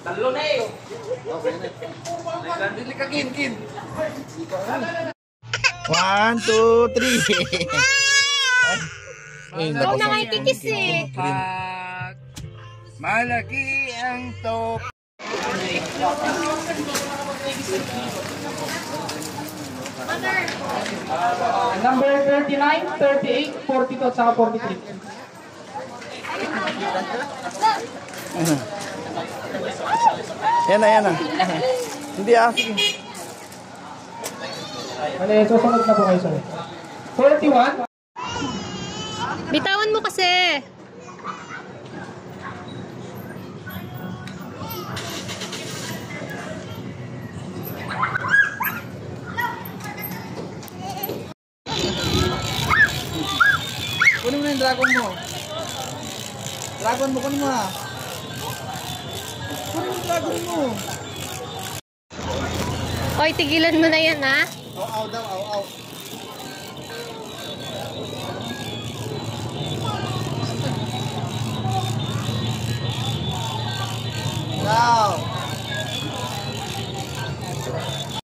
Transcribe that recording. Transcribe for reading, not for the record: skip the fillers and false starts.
Talo na eh. Dili ka kin. 1, 2, 3. Ikaw na nga ikikis eh. Malaki ang top. Number 39, 38, 42 at saka 43. Yan na. Hindi sige. Mali, susunod na po kayo sa 41. Bitawan mo kasi. Kunin mo na yung dragon mo. Dragon mo, kunin mo ha. Kunin mo yung dragon mo. Oy, tigilan mo na yan ha. Aw daw.